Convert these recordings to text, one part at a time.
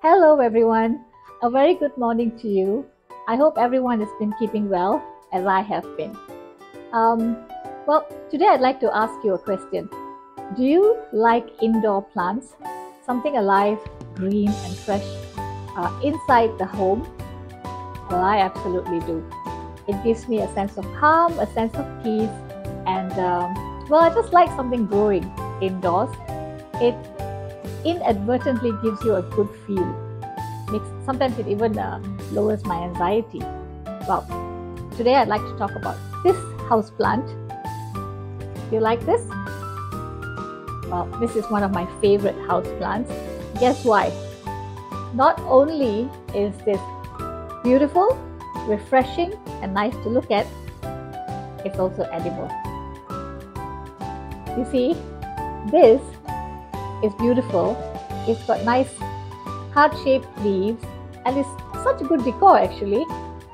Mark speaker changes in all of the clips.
Speaker 1: Hello everyone, a very good morning to you. I hope everyone has been keeping well as I have been. Today I'd like to ask you a question. Do you like indoor plants? Something alive, green and fresh inside the home? Well, I absolutely do. It gives me a sense of calm, a sense of peace, and I just like something growing indoors. It inadvertently gives you a good feel. Sometimes it even lowers my anxiety. Well, today I'd like to talk about this house plant. Do you like this? Well, this is one of my favorite house plants. Guess why? Not only is this beautiful, refreshing, and nice to look at, it's also edible. You see, this is beautiful. It's got nice heart-shaped leaves and it's such a good decor actually.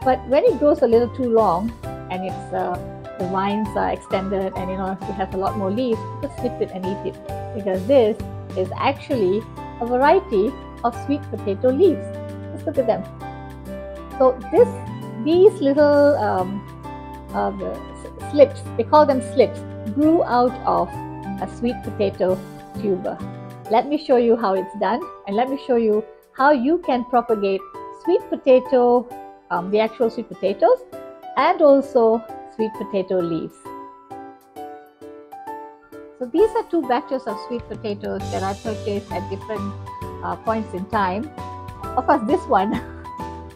Speaker 1: But when it grows a little too long and the vines are extended and it has a lot more leaves, just snip it and eat it, because this is actually a variety of sweet potato leaves. Let's look at them. So these little slips, they call them slips, grew out of a sweet potato tuber. Let me show you how it's done, and let me show you how you can propagate sweet potato, the actual sweet potatoes, and also sweet potato leaves. So these are two batches of sweet potatoes that I purchased at different points in time. Of course, this one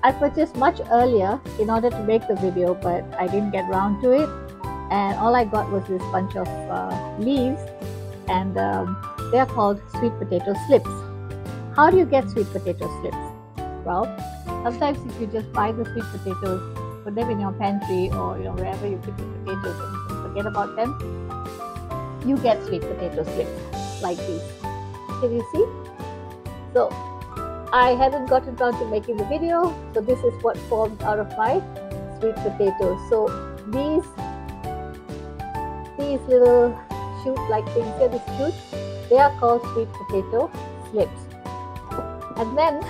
Speaker 1: I purchased much earlier in order to make the video, but I didn't get around to it, and all I got was this bunch of leaves, and they are called sweet potato slips. How do you get sweet potato slips? Well, sometimes if you just buy the sweet potatoes, put them in your pantry or wherever you put the potatoes and you just forget about them, you get sweet potato slips like these. Can you see? So I hadn't gotten around to making the video, so this is what formed out of my sweet potatoes. So these little shoot-like things here, these shoots, they are called sweet potato slips. And then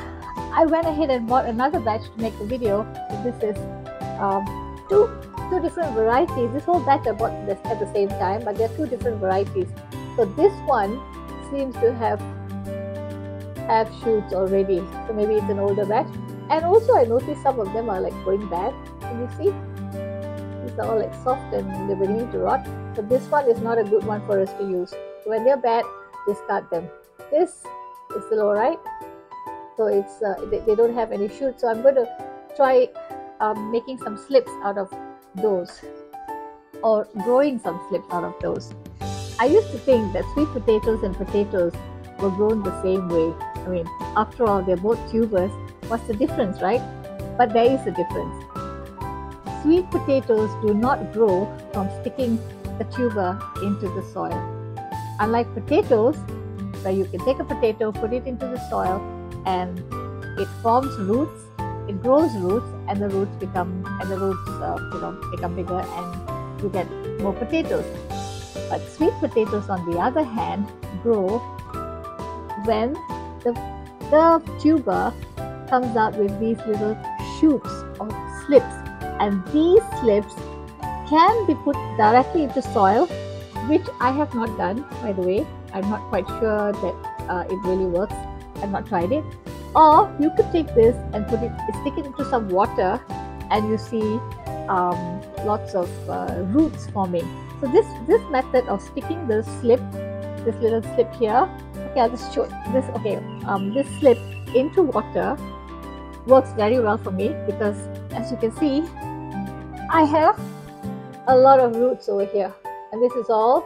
Speaker 1: I went ahead and bought another batch to make the video. So this is two different varieties. This whole batch I bought at the same time, but there are two different varieties. So this one seems to have shoots already, so maybe it's an older batch. And also I noticed some of them are like going bad. Can you see? These are all like soft and they're beginning to rot. So this one is not a good one for us to use. So when they're bad, discard them. This is still alright. So it's they don't have any shoots. So I'm going to try making some slips out of those, or growing some slips out of those. I used to think that sweet potatoes and potatoes were grown the same way. I mean, after all, they're both tubers. What's the difference, right? But there is a difference. Sweet potatoes do not grow from sticking the tuber into the soil. Unlike potatoes, where you can take a potato, put it into the soil, and it forms roots, it grows roots, and the roots become bigger, and you get more potatoes. But sweet potatoes, on the other hand, grow when the tuber comes out with these little shoots or slips, and these slips can be put directly into soil, which I have not done, by the way. I'm not quite sure that it really works. I've not tried it. Or you could take this and stick it into some water, and you see lots of roots forming. So this method of sticking the slip, this little slip here, okay, I'll just show this. Okay, this slip into water works very well for me, because as you can see, I have a lot of roots over here, and this is all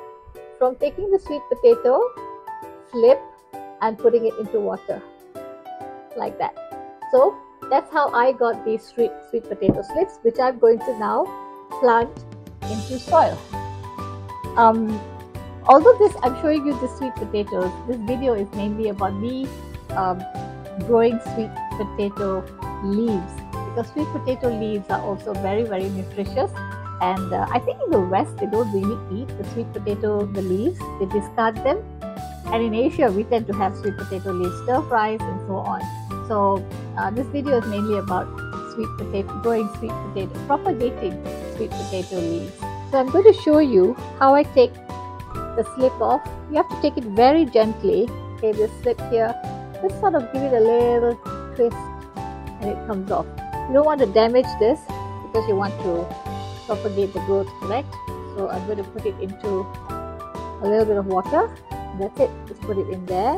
Speaker 1: from taking the sweet potato slip and putting it into water like that. So that's how I got these sweet potato slips, which I'm going to now plant into soil. Although I'm showing you the sweet potatoes, this video is mainly about me growing sweet potato leaves, because sweet potato leaves are also very, very nutritious. And I think in the West, they don't really eat the sweet potato, the leaves. They discard them. And in Asia, we tend to have sweet potato leaf stir fries and so on. So this video is mainly about propagating sweet potato leaves. So I'm going to show you how I take the slip off. You have to take it very gently. Okay, this slip here, just sort of give it a little twist and it comes off. You don't want to damage this because you want to propagate the growth, correct? So I'm going to put it into a little bit of water. That's it. Just put it in there,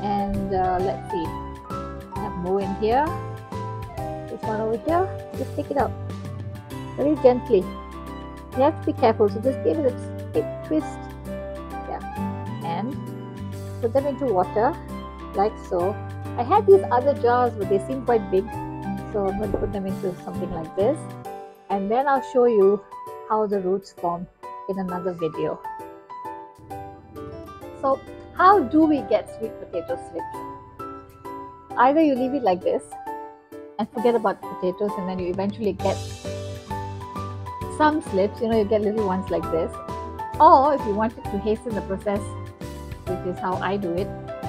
Speaker 1: and let's see. I have more in here. This one over here. Just take it out very gently. You have to be careful. So just give it a big twist. Yeah, and put them into water like so. I had these other jars, but they seem quite big, so I'm going to put them into something like this, and then I'll show you how the roots form in another video. So how do we get sweet potato slips? Either you leave it like this and forget about the potatoes, and then you eventually get some slips, you get little ones like this. Or if you wanted to hasten the process, which is how I do it,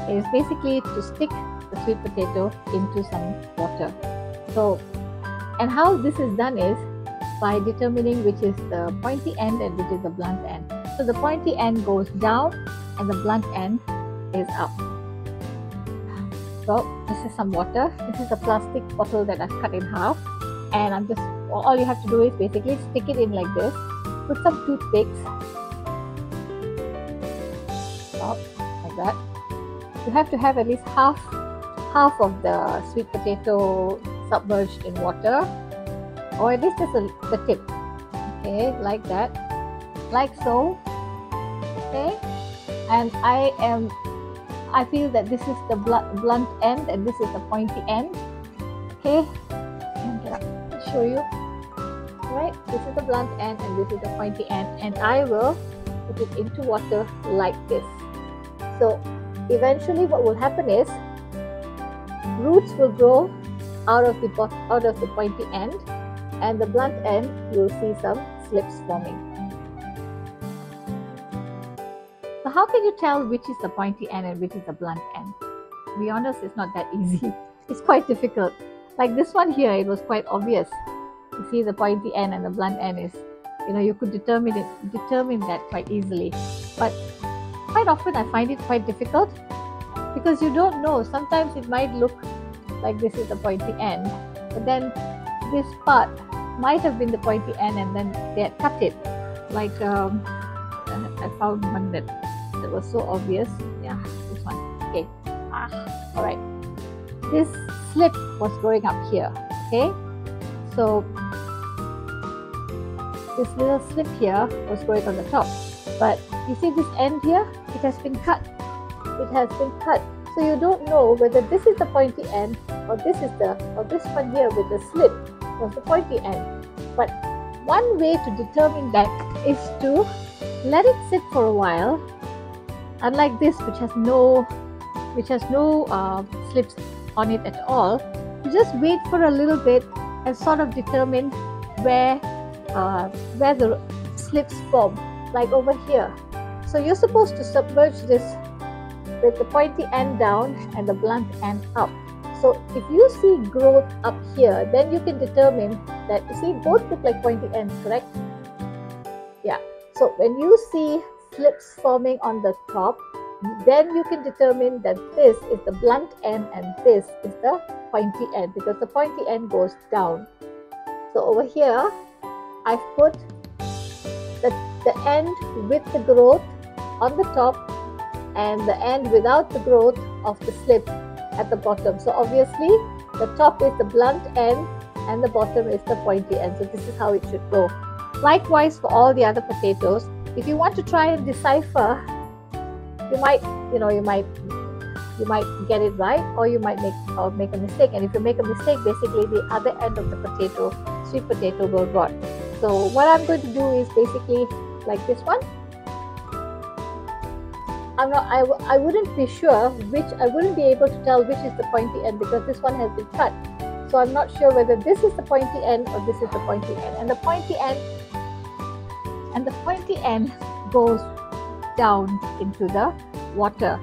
Speaker 1: is basically to stick the sweet potato into some water. So, and how this is done is by determining which is the pointy end and which is the blunt end. So the pointy end goes down and the blunt end is up. So this is some water. This is a plastic bottle that I've cut in half, and all you have to do is basically stick it in like this, put some toothpicks, like that. You have to have at least half of the sweet potato submerged in water, or at least just the tip. Okay, like that, like so. Okay, and I feel that this is the blunt end and this is the pointy end. Okay, and I'll show you. Right, this is the blunt end and this is the pointy end, and I will put it into water like this. So eventually what will happen is roots will grow out of the pointy end, and the blunt end you'll see some slips forming. So how can you tell which is the pointy end and which is the blunt end? To be honest, it's not that easy. It's quite difficult. Like this one here, it was quite obvious. You see the pointy end and the blunt end is, you could determine that quite easily. But quite often I find it quite difficult because you don't know. Sometimes it might look like this is the pointy end, but then this part might have been the pointy end and then they had cut it. Like I found one that was so obvious. Yeah, this one. Okay. All right. This slip was growing up here. Okay. So this little slip here was growing on the top, but you see this end here, it has been cut. It has been cut. So you don't know whether this is the pointy end or this one here with the slip was the pointy end. But one way to determine that is to let it sit for a while, unlike this which has no slips on it at all. You just wait for a little bit and sort of determine where the slips form, like over here. So you're supposed to submerge this with the pointy end down and the blunt end up. So if you see growth up here, then you can determine that, you see, both look like pointy ends, correct? Yeah. So when you see slips forming on the top, then you can determine that this is the blunt end and this is the pointy end, because the pointy end goes down. So over here, I've put the end with the growth on the top and the end without the growth of the slip at the bottom. So obviously the top is the blunt end and the bottom is the pointy end. So this is how it should go. Likewise for all the other potatoes. If you want to try and decipher, you might get it right, or you might make a mistake. And if you make a mistake, basically the other end of the sweet potato will rot. So what I'm going to do is basically like this one. I wouldn't be sure I wouldn't be able to tell which is the pointy end because this one has been cut. So I'm not sure whether this is the pointy end or this is the pointy end. And the pointy end goes down into the water.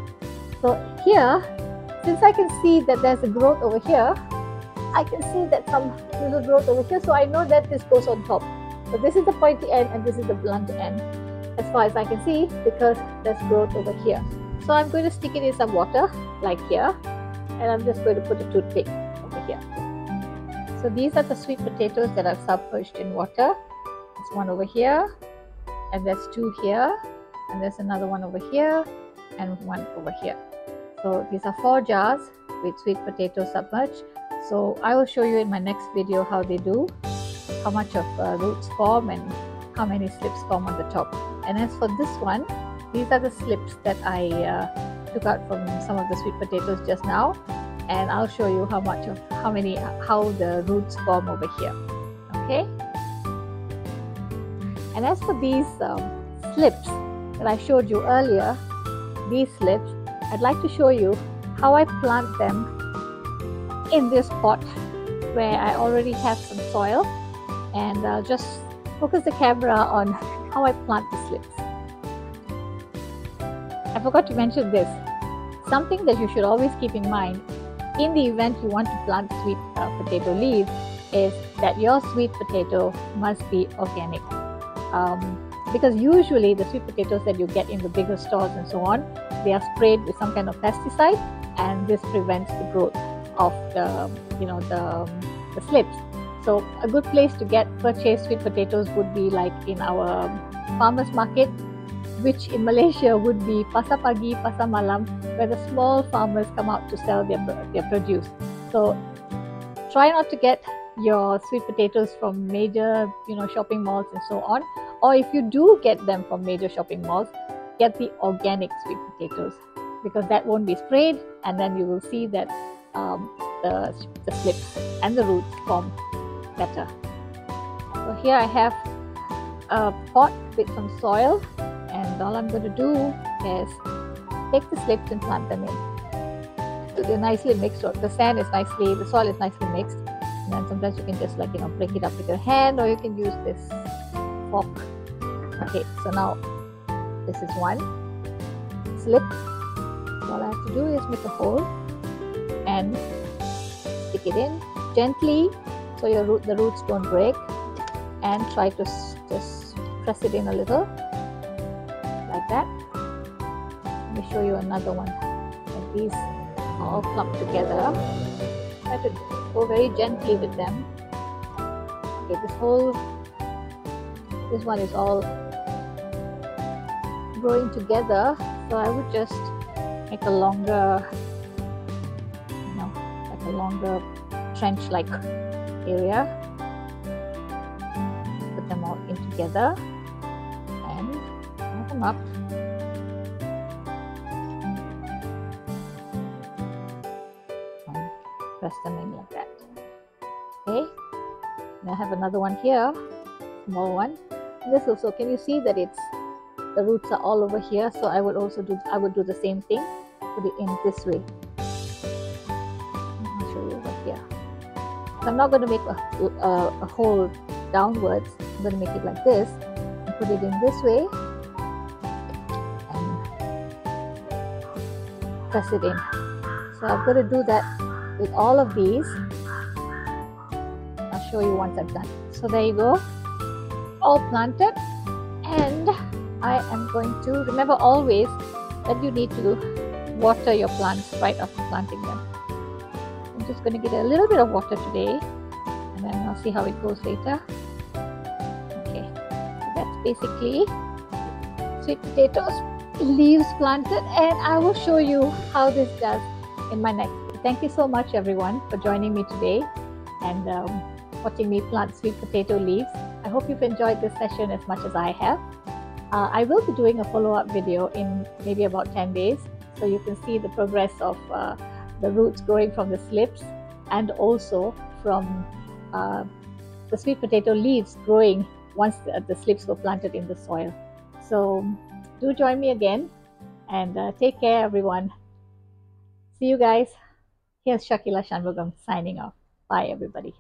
Speaker 1: So here, since I can see that there's a growth over here, I can see that some little growth over here, so I know that this goes on top. So this is the pointy end and this is the blunt end, as far as I can see, because there's growth over here. So I'm going to stick it in some water, like here, and I'm just going to put a toothpick over here. So these are the sweet potatoes that I've submerged in water. There's one over here, and there's two here, and there's another one over here, and one over here. So these are 4 jars with sweet potatoes submerged. So I will show you in my next video how they do, how much of roots form and how many slips form on the top. And as for this one, these are the slips that I took out from some of the sweet potatoes just now, and I'll show you how the roots form over here. Okay. And as for these slips that I showed you earlier, these slips, I'd like to show you how I plant them in this pot where I already have some soil, and I'll just focus the camera on how I plant the slips. I forgot to mention this. Something that you should always keep in mind in the event you want to plant sweet potato leaves is that your sweet potato must be organic. Because usually the sweet potatoes that you get in the bigger stores and so on, they are sprayed with some kind of pesticide, and this prevents the growth of the slips. So a good place to purchase sweet potatoes would be like in our farmers market, which in Malaysia would be Pasar Pagi, Pasar Malam, where the small farmers come out to sell their produce. So try not to get your sweet potatoes from major shopping malls and so on, or if you do get them from major shopping malls, get the organic sweet potatoes, because that won't be sprayed, and then you will see that the slips and the roots form better. So here I have a pot with some soil, and all I'm going to do is take the slips and plant them in. So they're nicely mixed, or the soil is nicely mixed, and then sometimes you can just break it up with your hand, or you can use this fork. Okay, so now this is one slip. All I have to do is make a hole and stick it in gently so the roots don't break, and try to just press it in a little like that. Let me show you another one. And these are all clumped together. Try to go very gently with them. Okay, this one is all growing together, so I would just make a longer trench-like area, put them all in together and put them up. And press them in like that. Okay, and I have another one here, small one. And this also, can you see that the roots are all over here? So I would do the same thing, put it in this way. I'll show you over here. So I'm not going to make a hole downwards. I'm going to make it like this and put it in this way and press it in. So I'm going to do that with all of these. I'll show you once I'm done. So there you go, all planted. And I am going to remember always that you need to water your plants right after planting them. I'm just going to get a little bit of water today, and then I'll see how it goes later. Okay, so that's basically sweet potatoes leaves planted, and I will show you how this does in my next video. Thank you so much everyone for joining me today and watching me plant sweet potato leaves. I hope you've enjoyed this session as much as I have. I will be doing a follow-up video in maybe about 10 days, so you can see the progress of the roots growing from the slips, and also from the sweet potato leaves growing once the slips were planted in the soil. So do join me again, and take care everyone. See you guys. Here's Shakila Shanmugam signing off. Bye everybody.